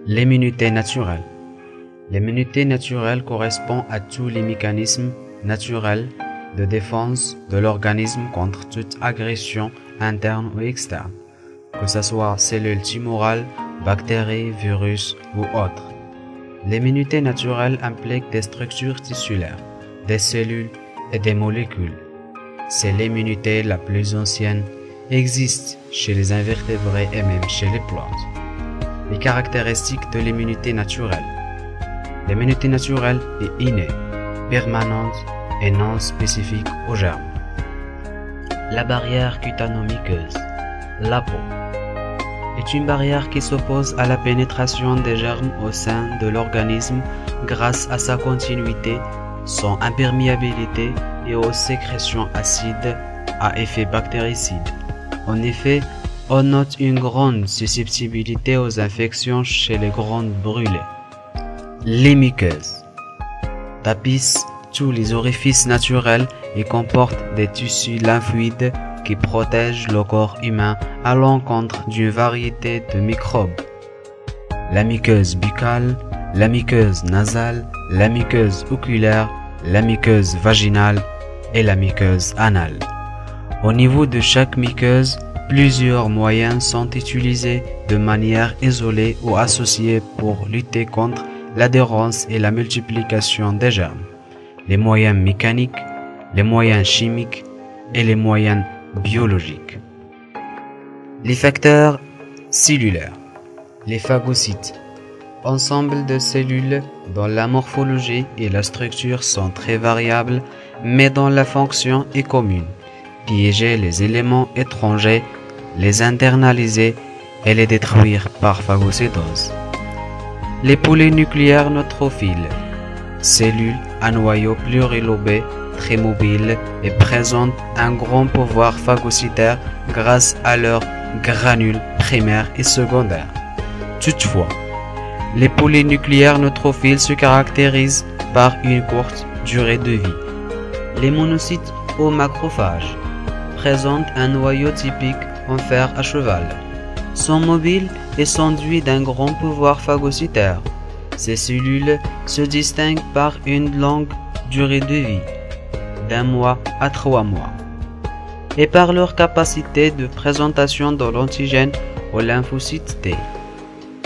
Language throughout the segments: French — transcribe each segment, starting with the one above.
L'immunité naturelle. L'immunité naturelle correspond à tous les mécanismes naturels de défense de l'organisme contre toute agression interne ou externe, que ce soit cellules tumorales, bactéries, virus ou autres. L'immunité naturelle implique des structures tissulaires, des cellules et des molécules. C'est l'immunité la plus ancienne, existe chez les invertébrés et même chez les plantes. Les caractéristiques de l'immunité naturelle. L'immunité naturelle est innée, permanente et non spécifique aux germes. La barrière cutano-muqueuse, la peau, est une barrière qui s'oppose à la pénétration des germes au sein de l'organisme grâce à sa continuité, son imperméabilité et aux sécrétions acides à effet bactéricide. En effet, on note une grande susceptibilité aux infections chez les grandes brûlées. Les muqueuses tapissent tous les orifices naturels et comportent des tissus lymphoïdes qui protègent le corps humain à l'encontre d'une variété de microbes. La muqueuse buccale, la muqueuse nasale, la muqueuse oculaire, la muqueuse vaginale et la muqueuse anale. Au niveau de chaque muqueuse, plusieurs moyens sont utilisés de manière isolée ou associée pour lutter contre l'adhérence et la multiplication des germes. Les moyens mécaniques, les moyens chimiques et les moyens biologiques. Les facteurs cellulaires. Les phagocytes. Ensemble de cellules dont la morphologie et la structure sont très variables, mais dont la fonction est commune. Piéger les éléments étrangers, les internaliser et les détruire par phagocytose. Les polynucléaires neutrophiles. Cellules à noyau plurilobé, très mobiles et présentent un grand pouvoir phagocytaire grâce à leurs granules primaires et secondaires. Toutefois, les polynucléaires neutrophiles se caractérisent par une courte durée de vie. Les monocytes ou macrophages présentent un noyau typique en fer à cheval, sont mobiles et s'enduits d'un grand pouvoir phagocytaire. Ces cellules se distinguent par une longue durée de vie, d'1 mois à 3 mois, et par leur capacité de présentation de l'antigène aux lymphocytes T.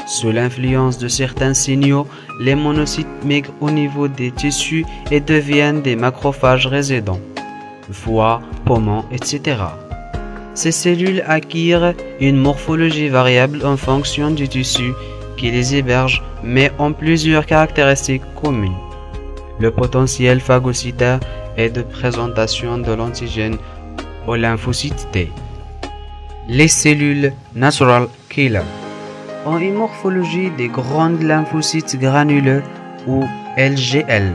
Sous l'influence de certains signaux, les monocytes migrent au niveau des tissus et deviennent des macrophages résidents, foie, poumon, etc. Ces cellules acquièrent une morphologie variable en fonction du tissu qui les héberge, mais ont plusieurs caractéristiques communes. Le potentiel phagocytaire est de présentation de l'antigène aux lymphocytes T. Les cellules natural killer ont une morphologie des grandes lymphocytes granuleux ou LGL.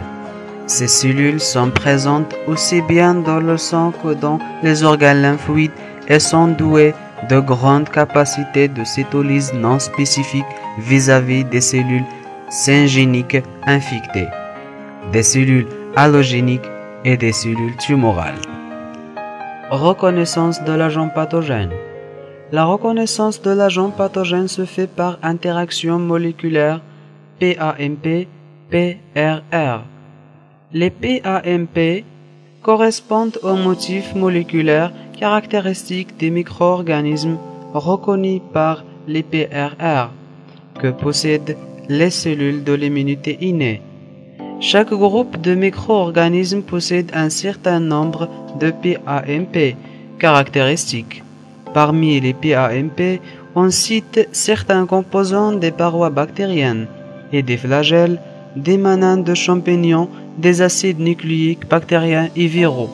Ces cellules sont présentes aussi bien dans le sang que dans les organes lymphoïdes et sont douées de grandes capacités de cytolyse non spécifiques vis-à-vis des cellules syngéniques infectées, des cellules allogéniques et des cellules tumorales. Reconnaissance de l'agent pathogène. La reconnaissance de l'agent pathogène se fait par interaction moléculaire PAMP-PRR. Les PAMP correspondent aux motifs moléculaires caractéristiques des micro-organismes reconnus par les PRR que possèdent les cellules de l'immunité innée. Chaque groupe de micro-organismes possède un certain nombre de PAMP caractéristiques. Parmi les PAMP, on cite certains composants des parois bactériennes et des flagelles, des manins de champignons, des acides nucléiques bactériens et viraux.